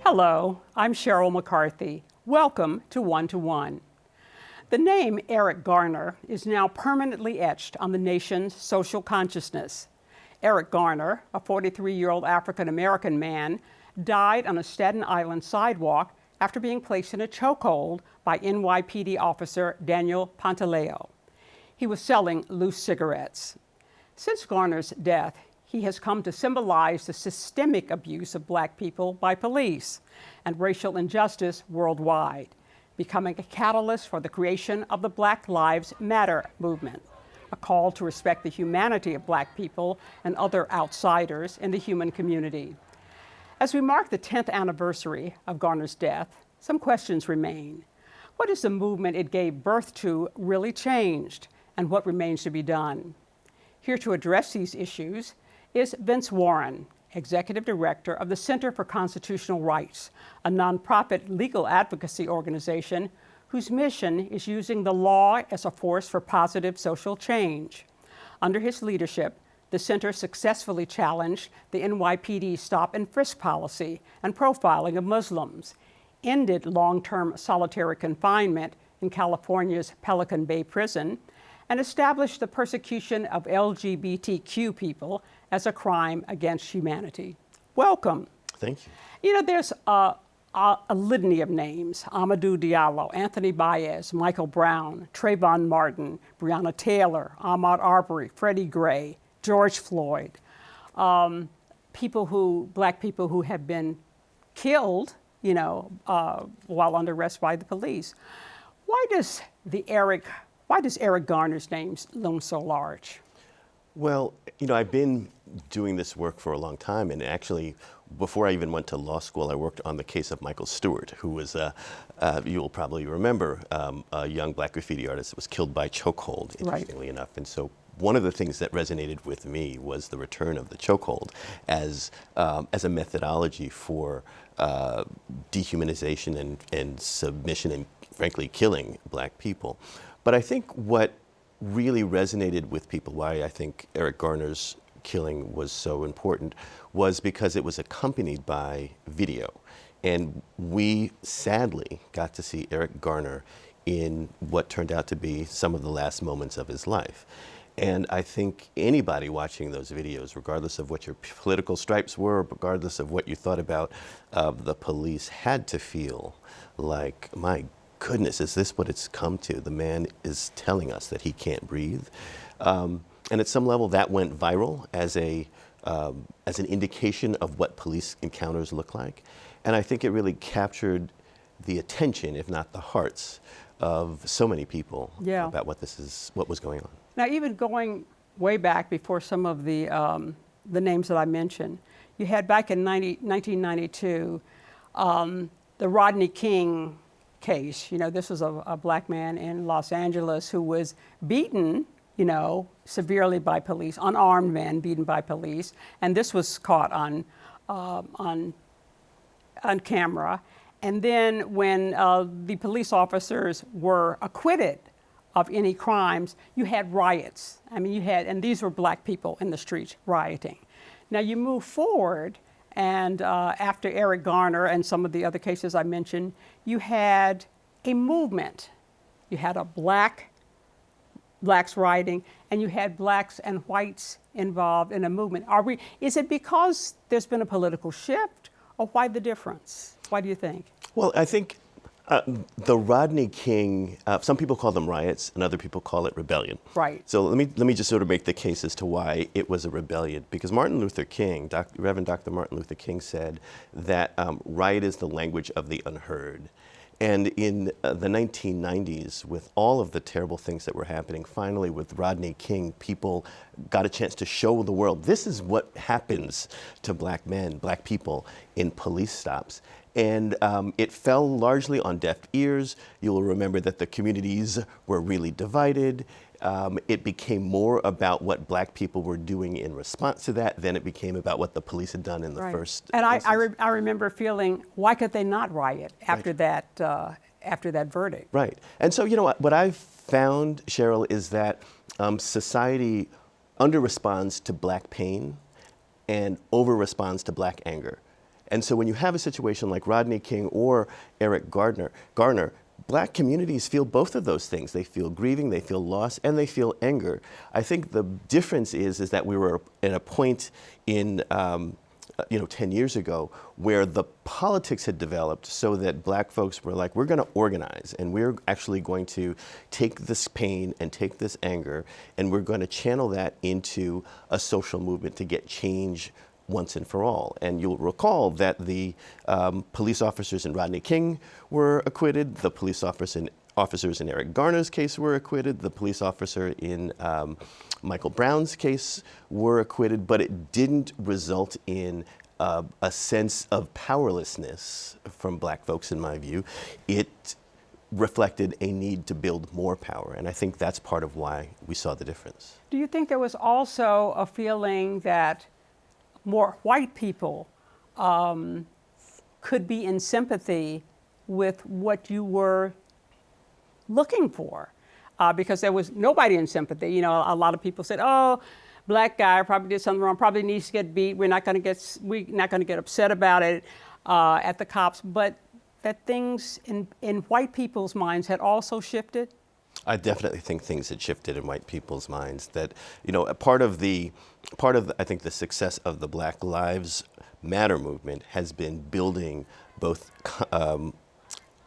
Hello, I'm Sheryl McCarthy. Welcome to One to One. The name Eric Garner is now permanently etched on the nation's social consciousness. Eric Garner, a 43-year-old African-American man, died on a Staten Island sidewalk after being placed in a chokehold by NYPD officer Daniel Pantaleo. He was selling loose cigarettes. Since Garner's death, he has come to symbolize the systemic abuse of Black people by police and racial injustice worldwide, becoming a catalyst for the creation of the Black Lives Matter movement, a call to respect the humanity of Black people and other outsiders in the human community. As we mark the 10th anniversary of Garner's death, some questions remain. What is the movement it gave birth to really changed, and what remains to be done? Here to address these issues is Vince Warren, Executive Director of the Center for Constitutional Rights, a nonprofit legal advocacy organization whose mission is using the law as a force for positive social change. Under his leadership, the center successfully challenged the NYPD stop and frisk policy and profiling of Muslims, ended long-term solitary confinement in California's Pelican Bay prison, and established the persecution of LGBTQ people as a crime against humanity. Welcome. Thank you. You know, there's a litany of names: Amadou Diallo, Anthony Baez, Michael Brown, Trayvon Martin, Breonna Taylor, Ahmaud Arbery, Freddie Gray, George Floyd, Black people who have been killed, while under arrest by the police. Why does Eric Garner's name loom so large? Well, I've been doing this work for a long time, and actually, before I even went to law school, I worked on the case of Michael Stewart, who was, you'll probably remember, a young Black graffiti artist that was killed by chokehold, interestingly enough. And so one of the things that resonated with me was the return of the chokehold as a methodology for dehumanization and submission and, frankly, killing Black people. But I think what really resonated with people, why I think Eric Garner's killing was so important, was because it was accompanied by video. And we sadly got to see Eric Garner in what turned out to be some of the last moments of his life. And I think anybody watching those videos, regardless of what your political stripes were, regardless of what you thought about the police, had to feel like, my goodness, is this what it's come to? The man is telling us that he can't breathe. And at some level that went viral as an indication of what police encounters look like. And I think it really captured the attention, if not the hearts, of so many people about what was going on. Now, even going way back before some of the names that I mentioned, you had back in 1992, the Rodney King case. This was a Black man in Los Angeles who was beaten, severely by police, unarmed man beaten by police, and this was caught on camera. And then when the police officers were acquitted of any crimes, you had riots. And these were Black people in the streets rioting. Now you move forward, and after Eric Garner and some of the other cases I mentioned, you had a movement. You had Blacks rioting, and you had Blacks and whites involved in a movement. Is it because there's been a political shift, or why the difference? Why do you think? Well, I think the Rodney King, some people call them riots and other people call it rebellion. Right. So let me just sort of make the case as to why it was a rebellion. Because Martin Luther King, Reverend Dr. Martin Luther King said that riot is the language of the unheard. And in the 1990s, with all of the terrible things that were happening, finally with Rodney King, people got a chance to show the world, this is what happens to Black men, Black people in police stops. And it fell largely on deaf ears. You'll remember that the communities were really divided. It became more about what Black people were doing in response to that than it became about what the police had done in the first. And I remember feeling, why could they not riot after that verdict? Right. And so, what I've found, Sheryl, is that society under-responds to Black pain and over-responds to Black anger. And so when you have a situation like Rodney King or Eric Garner, black communities feel both of those things. They feel grieving, they feel loss, and they feel anger. I think the difference is that we were at a point in 10 years ago where the politics had developed so that black folks were like, we're going to organize and we're actually going to take this pain and take this anger and we're going to channel that into a social movement to get change once and for all. And you'll recall that the police officers in Rodney King were acquitted, the police officers in Eric Garner's case were acquitted, the police officer in Michael Brown's case were acquitted, but it didn't result in a sense of powerlessness from black folks, in my view. It reflected a need to build more power, and I think that's part of why we saw the difference. Do you think there was also a feeling that more white people could be in sympathy with what you were looking for? Because there was nobody in sympathy. You know, a lot of people said, "Oh, black guy probably did something wrong. Probably needs to get beat. We're not going to get upset about it at the cops." But that things in white people's minds had also shifted. I definitely think things had shifted in white people's minds. That, you know, part of I think the success of the Black Lives Matter movement has been building both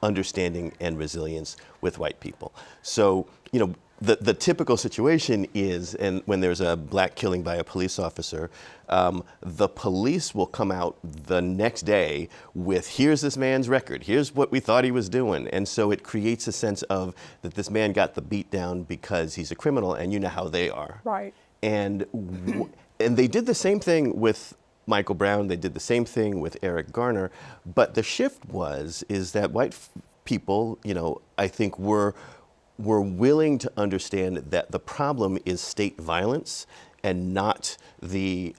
understanding and resilience with white people. So, you know, the typical situation is, and when there's a black killing by a police officer, the police will come out the next day with, here's this man's record, here's what we thought he was doing. And so it creates a sense of that this man got the beat down because he's a criminal, and you know how they are. Right. And they did the same thing with Michael Brown, they did the same thing with Eric Garner, but the shift is that white people, you know, I think were willing to understand that the problem is state violence and not the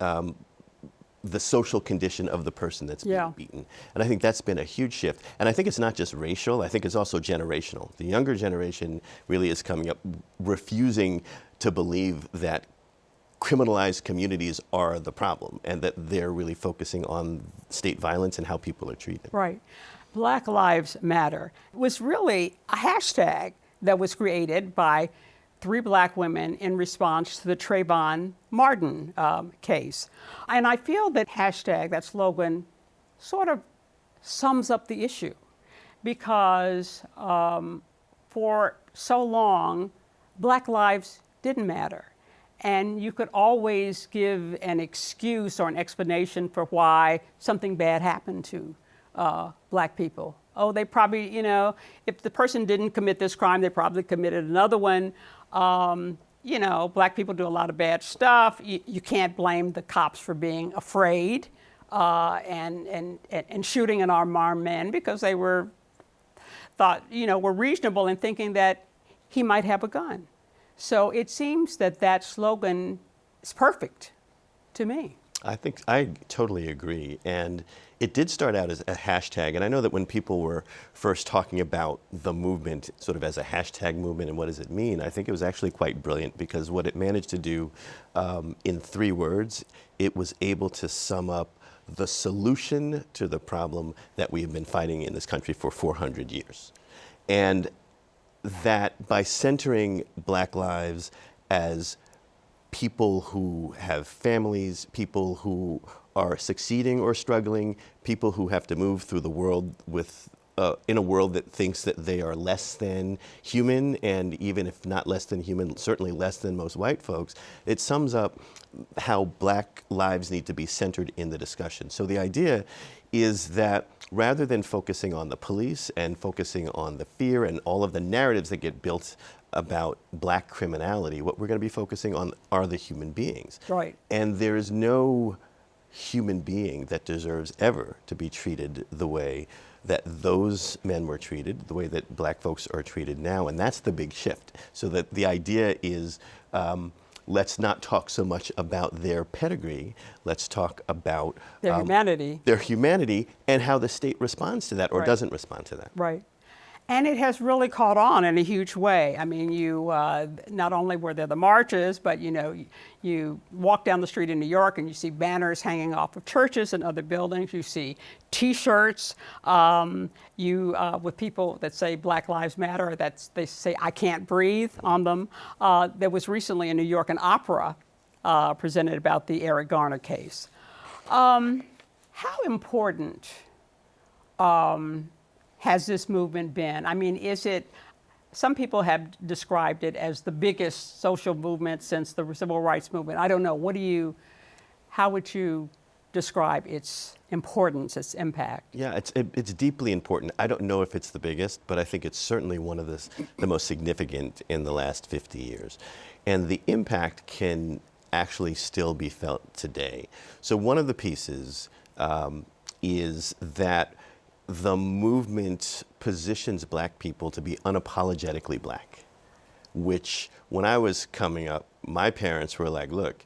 social condition of the person that's being beaten. And I think that's been a huge shift. And I think it's not just racial, I think it's also generational. The younger generation really is coming up refusing to believe that criminalized communities are the problem and that they're really focusing on state violence and how people are treated. Right. Black Lives Matter was really a hashtag that was created by 3 black women in response to the Trayvon Martin case. And I feel that hashtag, that slogan, sort of sums up the issue because for so long, black lives didn't matter. And you could always give an excuse or an explanation for why something bad happened to black people. Oh, they probably, you know, if the person didn't commit this crime, they probably committed another one. You know, black people do a lot of bad stuff. You can't blame the cops for being afraid and shooting an unarmed man because they were reasonable in thinking that he might have a gun. So it seems that slogan is perfect to me. I think I totally agree. And it did start out as a hashtag. And I know that when people were first talking about the movement sort of as a hashtag movement and what does it mean, I think it was actually quite brilliant because what it managed to do in 3 words, it was able to sum up the solution to the problem that we have been fighting in this country for 400 years. And that by centering black lives as people who have families, people who are succeeding or struggling, people who have to move through the world with in a world that thinks that they are less than human, and even if not less than human, certainly less than most white folks, it sums up how black lives need to be centered in the discussion. So the idea is that rather than focusing on the police and focusing on the fear and all of the narratives that get built about black criminality, what we're going to be focusing on are the human beings. Right. And there is no human being that deserves ever to be treated the way that those men were treated, the way that black folks are treated now. And that's the big shift. So that the idea is let's not talk so much about their pedigree. Let's talk about their humanity. Their humanity and how the state responds to that or Right. doesn't respond to that. Right. And it has really caught on in a huge way. I mean, not only were there the marches, but you walk down the street in New York and you see banners hanging off of churches and other buildings. You see T-shirts with people that say Black Lives Matter, they say I can't breathe on them. There was recently in New York an opera presented about the Eric Garner case. How important has this movement been? I mean, some people have described it as the biggest social movement since the civil rights movement. I don't know. How would you describe its importance, its impact? Yeah, it's deeply important. I don't know if it's the biggest, but I think it's certainly one of the most significant in the last 50 years. And the impact can actually still be felt today. So one of the pieces is that the movement positions Black people to be unapologetically Black, which when I was coming up, my parents were like, look,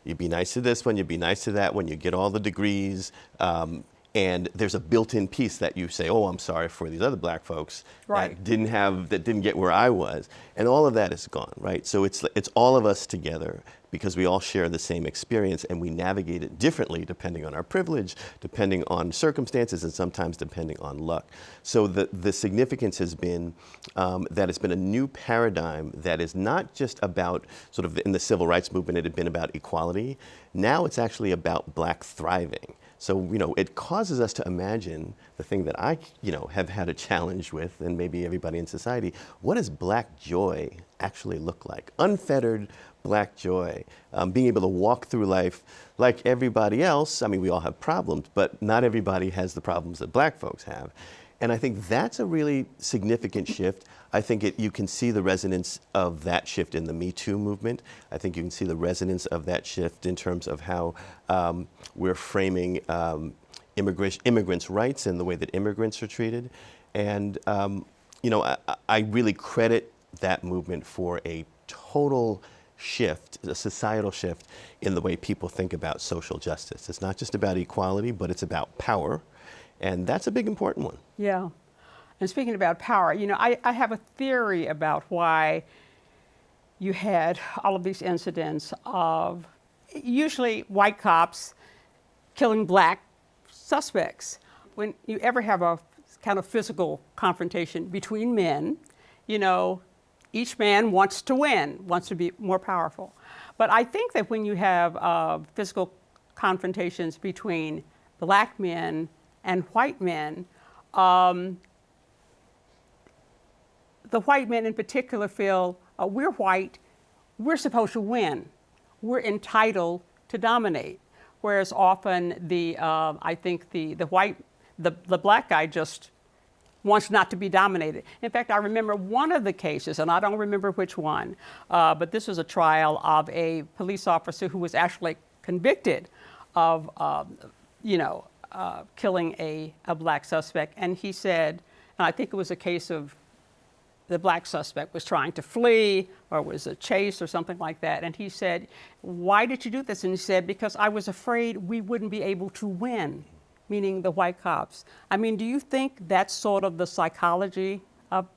you be nice to this one, you be nice to that one, you get all the degrees, and there's a built-in piece that you say, oh, I'm sorry for these other Black folks that didn't get where I was. And all of that is gone, right? So it's all of us together because we all share the same experience and we navigate it differently depending on our privilege, depending on circumstances, and sometimes depending on luck. So the significance has been that it's been a new paradigm that is not just about sort of in the civil rights movement, it had been about equality. Now it's actually about Black thriving. So, it causes us to imagine the thing that I, have had a challenge with, and maybe everybody in society, what does Black joy actually look like? Unfettered Black joy, being able to walk through life like everybody else. I mean, we all have problems, but not everybody has the problems that Black folks have. And I think that's a really significant shift. I think you can see the resonance of that shift in the Me Too movement. I think you can see the resonance of that shift in terms of how we're framing immigrants' rights and the way that immigrants are treated. And, I really credit that movement for a total shift, a societal shift in the way people think about social justice. It's not just about equality, but it's about power. And that's a big important one. Yeah. And speaking about power, I have a theory about why you had all of these incidents of usually white cops killing Black suspects. When you ever have a kind of physical confrontation between men, each man wants to win, wants to be more powerful. But I think that when you have physical confrontations between Black men and white men, the white men in particular feel we're white, we're supposed to win, we're entitled to dominate. Whereas often I think the Black guy just wants not to be dominated. In fact, I remember one of the cases, and I don't remember which one, but this was a trial of a police officer who was actually convicted of, killing a Black suspect. And he said, and I think it was a case of the Black suspect was trying to flee or was a chase or something like that. And he said, why did you do this? And he said, because I was afraid we wouldn't be able to win, meaning the white cops. I mean, do you think that's sort of the psychology of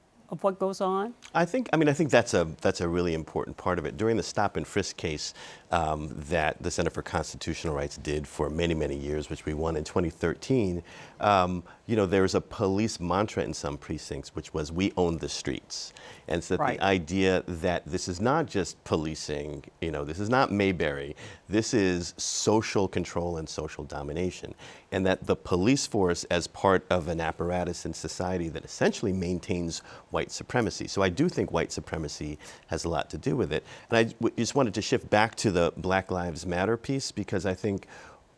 what goes on? I think that's a really important part of it. During the stop and frisk case that the Center for Constitutional Rights did for many, many years, which we won in 2013, there was a police mantra in some precincts, which was, we own the streets. And so the idea that this is not just policing, this is not Mayberry, this is social control and social domination. And that the police force as part of an apparatus in society that essentially maintains white supremacy. So I do think white supremacy has a lot to do with it. And I just wanted to shift back to the Black Lives Matter piece, because I think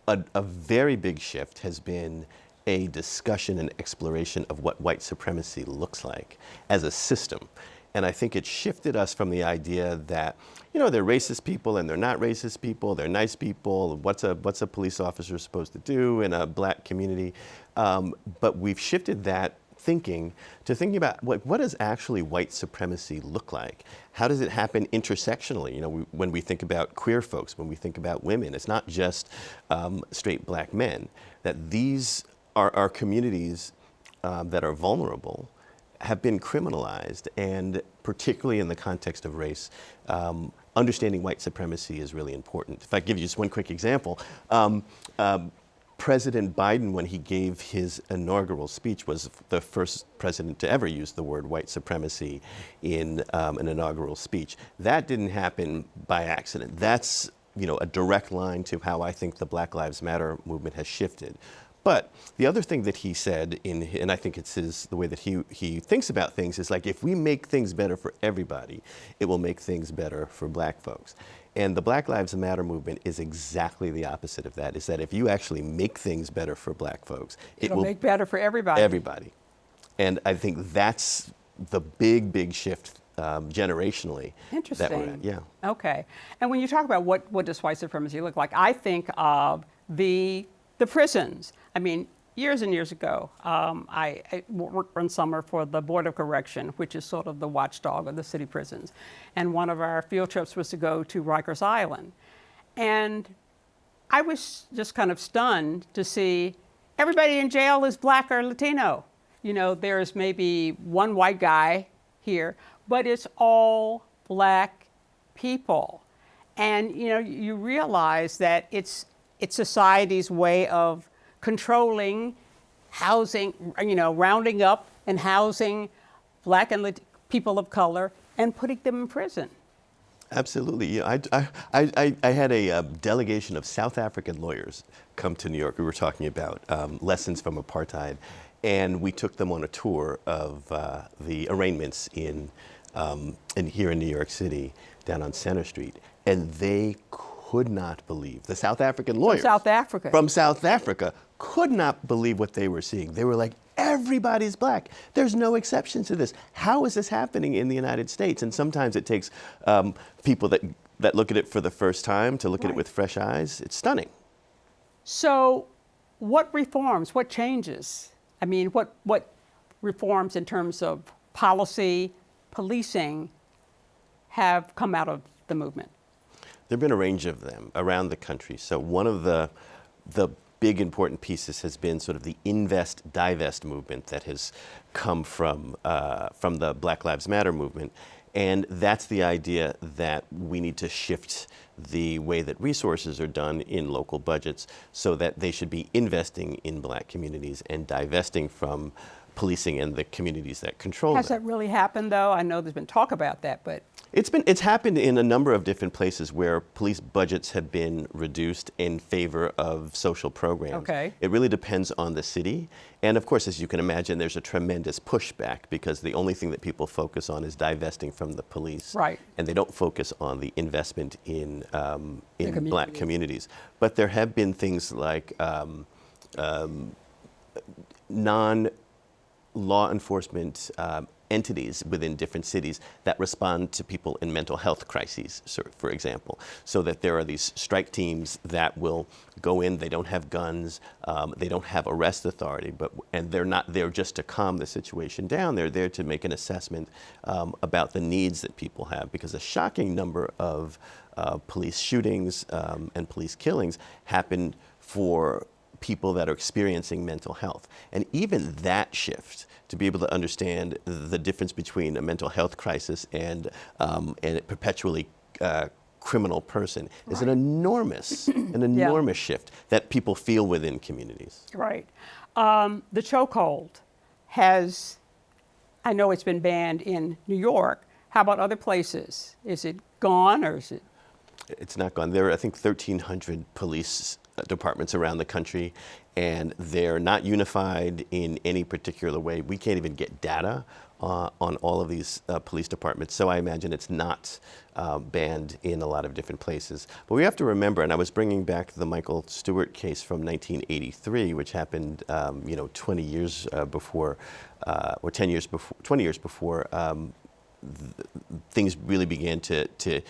a very big shift has been a discussion and exploration of what white supremacy looks like as a system. And I think it shifted us from the idea that, they're racist people and they're not racist people, they're nice people, what's a police officer supposed to do in a Black community? But we've shifted that thinking to thinking about what does actually white supremacy look like? How does it happen intersectionally? When we think about queer folks, when we think about women, it's not just straight Black men, that these are communities that are vulnerable, have been criminalized, and particularly in the context of race, understanding white supremacy is really important. If I give you just one quick example, President Biden, when he gave his inaugural speech, was the first president to ever use the word white supremacy in an inaugural speech. That didn't happen by accident. That's, you know, a direct line to how I think the Black Lives Matter movement has shifted. But the other thing that he said, and I think it's the way that he thinks about things, is like, if we make things better for everybody, it will make things better for black folks. And the Black Lives Matter movement is exactly the opposite of that, is that if you actually make things better for black folks, it will make better for everybody. Everybody. And I think that's the big shift generationally. Interesting. That we're at. Yeah. Okay. And when you talk about what does white supremacy look like, I think of the prisons. I mean, years and years ago, I worked one summer for the Board of Correction, which is sort of the watchdog of the city prisons. And one of our field trips was to go to Rikers Island. And I was just kind of stunned to see everybody in jail is black or Latino. You know, there's maybe one white guy here, but it's all black people. And, you know, you realize that it's society's way of controlling housing, you know, rounding up and housing black and people of color and putting them in prison. Absolutely. Yeah, I had a delegation of South African lawyers come to New York. We were talking about lessons from apartheid, and we took them on a tour of the arraignments in here in New York City, down on Center Street, and they could not believe, the South African lawyers from South Africa could not believe what they were seeing. They were like, everybody's black. There's no exception to this. How is this happening in the United States? And sometimes it takes people that look at it for the first time to look at it with fresh eyes. It's stunning. So what reforms, what changes? I mean, what reforms in terms of policy, policing have come out of the movement? There have been a range of them around the country. So one of the big important pieces has been sort of the invest, divest movement that has come from the Black Lives Matter movement. And that's the idea that we need to shift the way that resources are done in local budgets so that they should be investing in black communities and divesting from policing and the communities that control them. Has that really happened, though? I know there's been talk about that, but it's happened in a number of different places where police budgets have been reduced in favor of social programs. Okay. It really depends on the city. And of course, as you can imagine, there's a tremendous pushback because the only thing that people focus on is divesting from the police. Right. And they don't focus on the investment in black communities. But there have been things like non-law enforcement entities within different cities that respond to people in mental health crises, for example, so that there are these strike teams that will go in. They don't have guns, they don't have arrest authority, and they're not there just to calm the situation down. They're there to make an assessment about the needs that people have, because a shocking number of police shootings and police killings happen for people that are experiencing mental health. And even that shift, to be able to understand the difference between a mental health crisis and a perpetually criminal person, is an enormous shift that people feel within communities. Right. The chokehold has, I know it's been banned in New York. How about other places? Is it gone, or is it? It's not gone. There are, I think, 1,300 police departments around the country, and they're not unified in any particular way. We can't even get data on all of these police departments, so I imagine it's not banned in a lot of different places. But we have to remember, and I was bringing back the Michael Stewart case from 1983, which happened 20 years before, or 10 years before, 20 years before things really began to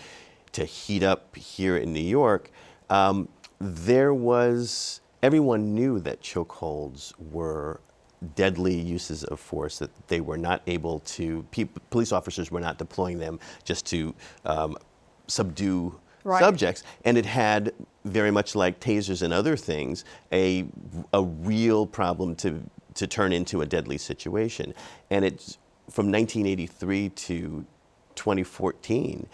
heat up here in New York. Everyone knew that chokeholds were deadly uses of force, that they were not able to, police officers were not deploying them just to subdue subjects. And it had, very much like tasers and other things, a real problem to turn into a deadly situation. And it's from 1983 to 2014,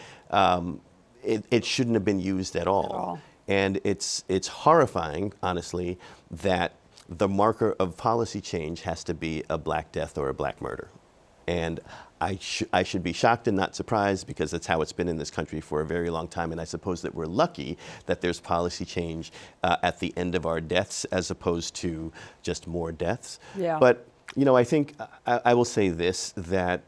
it shouldn't have been used at all. And it's horrifying, honestly, that the marker of policy change has to be a black death or a black murder. And I should be shocked and not surprised, because that's how it's been in this country for a very long time. And I suppose that we're lucky that there's policy change at the end of our deaths as opposed to just more deaths. Yeah. But, you know, I think I will say this, that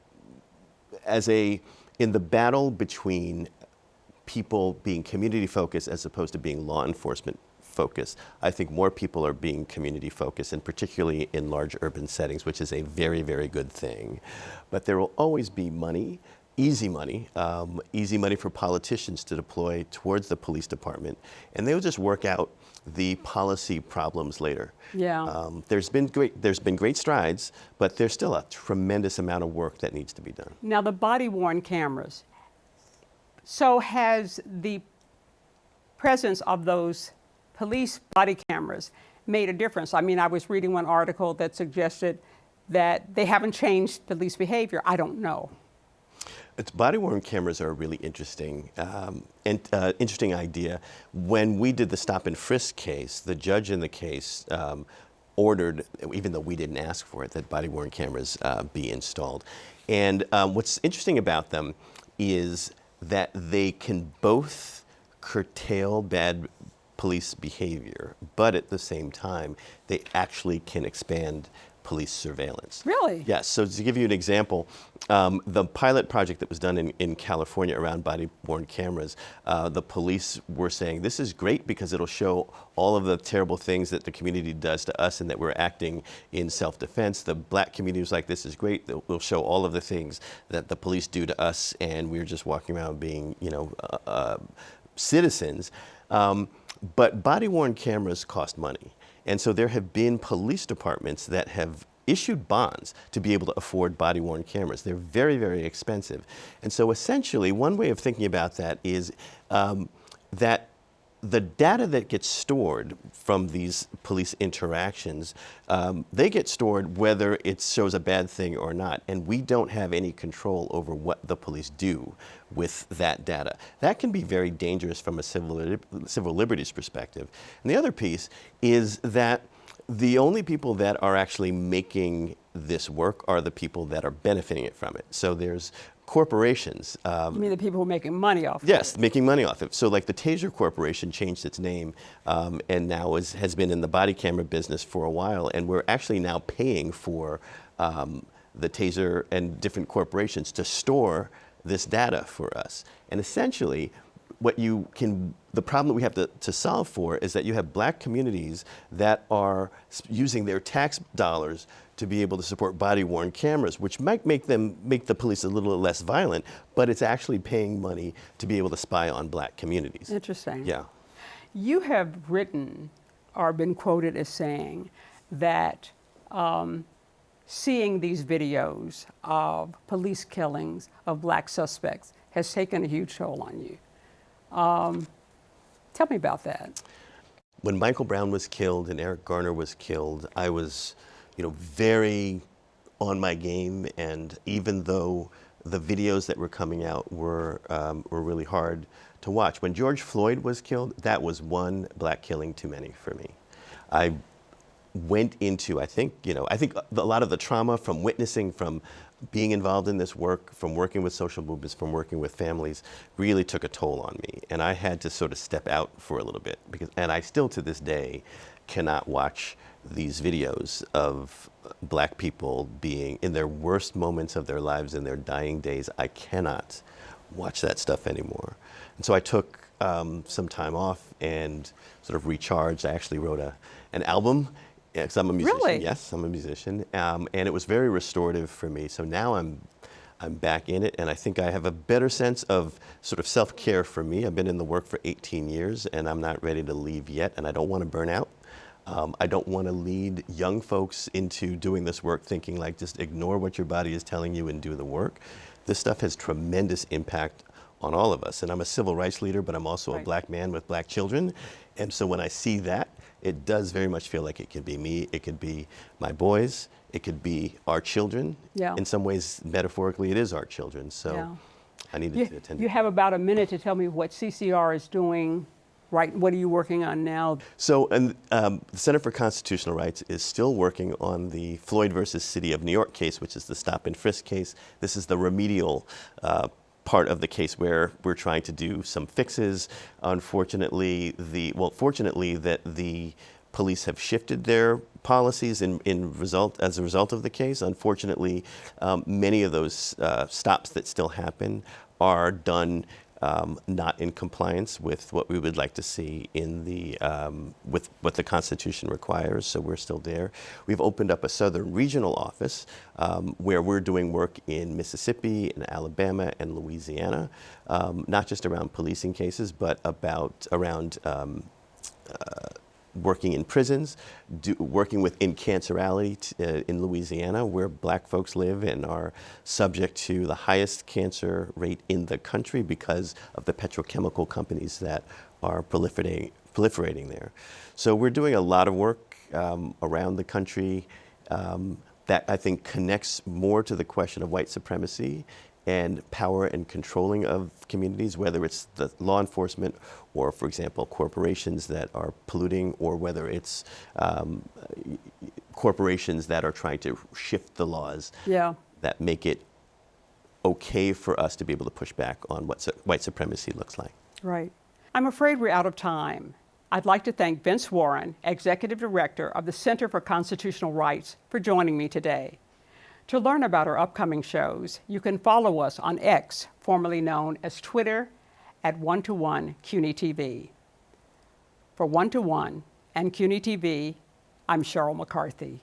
in the battle between people being community focused as opposed to being law enforcement focused, I think more people are being community focused, and particularly in large urban settings, which is a very, very good thing. But there will always be money, easy money for politicians to deploy towards the police department, and they will just work out the policy problems later. Yeah. There's been great strides, but there's still a tremendous amount of work that needs to be done. Now, the body-worn cameras. So has the presence of those police body cameras made a difference? I mean, I was reading one article that suggested that they haven't changed police behavior. I don't know. Body-worn cameras are a really interesting idea. When we did the stop and frisk case, the judge in the case ordered, even though we didn't ask for it, that body-worn cameras be installed. And what's interesting about them is that they can both curtail bad police behavior, but at the same time, they actually can expand police surveillance. Really? Yes. So to give you an example, the pilot project that was done in California around body-worn cameras, the police were saying, this is great because it'll show all of the terrible things that the community does to us and that we're acting in self-defense. The black community was like, this is great. We'll show all of the things that the police do to us, and we're just walking around being, citizens. But body-worn cameras cost money. And so there have been police departments that have issued bonds to be able to afford body-worn cameras. They're very, very expensive. And so essentially, one way of thinking about that is that the data that gets stored from these police interactions, they get stored whether it shows a bad thing or not. And we don't have any control over what the police do with that data. That can be very dangerous from a civil liberties perspective. And the other piece is that the only people that are actually making this work are the people that are benefiting it from it. So there's corporations. You mean the people who are making money off of it? Yes, making money off it. So like the Taser Corporation changed its name and now has been in the body camera business for a while, and we're actually now paying for the Taser and different corporations to store this data for us. And essentially, the problem that we have to solve for is that you have black communities that are using their tax dollars to be able to support body-worn cameras, which might make the police a little less violent, but it's actually paying money to be able to spy on black communities. Interesting. Yeah. You have written or been quoted as saying that seeing these videos of police killings of black suspects has taken a huge toll on you. Tell me about that. When Michael Brown was killed and Eric Garner was killed, I was, very on my game. And even though the videos that were coming out were really hard to watch, when George Floyd was killed, that was one black killing too many for me. I went into, I think a lot of the trauma from witnessing, from being involved in this work, from working with social movements, from working with families, really took a toll on me. And I had to sort of step out for a little bit, and I still to this day cannot watch these videos of black people being in their worst moments of their lives, in their dying days. I cannot watch that stuff anymore. And so I took some time off and sort of recharged. I actually wrote an album. Yeah, because I'm a musician. Really? Yes, I'm a musician, and it was very restorative for me. So now I'm back in it, and I think I have a better sense of sort of self-care for me. I've been in the work for 18 years, and I'm not ready to leave yet, and I don't want to burn out. I don't want to lead young folks into doing this work thinking like just ignore what your body is telling you and do the work. This stuff has tremendous impact on all of us, and I'm a civil rights leader, but I'm also a black man with black children, and so when I see that, it does very much feel like it could be me, it could be my boys, it could be our children. Yeah. In some ways, metaphorically, it is our children. So Yeah. I needed to attend. You have about a minute to tell me what CCR is doing, right? What are you working on now? So, the Center for Constitutional Rights is still working on the Floyd versus City of New York case, which is the stop and frisk case. This is the remedial part of the case where we're trying to do some fixes. Unfortunately, fortunately, that the police have shifted their policies as a result of the case. Unfortunately, many of those stops that still happen are done not in compliance with what we would like to see in the with what the Constitution requires. So we're still there. We've opened up a Southern Regional Office where we're doing work in Mississippi, and Alabama, and Louisiana, not just around policing cases, but around working in prisons, working with incarcerality in Louisiana, where black folks live and are subject to the highest cancer rate in the country because of the petrochemical companies that are proliferating there. So we're doing a lot of work around the country that I think connects more to the question of white supremacy and power and controlling of communities, whether it's the law enforcement or, for example, corporations that are polluting, or whether it's corporations that are trying to shift the laws that make it okay for us to be able to push back on what white supremacy looks like. Right. I'm afraid we're out of time. I'd like to thank Vince Warren, Executive Director of the Center for Constitutional Rights, for joining me today. To learn about our upcoming shows, you can follow us on X, formerly known as Twitter, at 1-to-1 CUNY TV. For 1-to-1 and CUNY TV, I'm Sheryl McCarthy.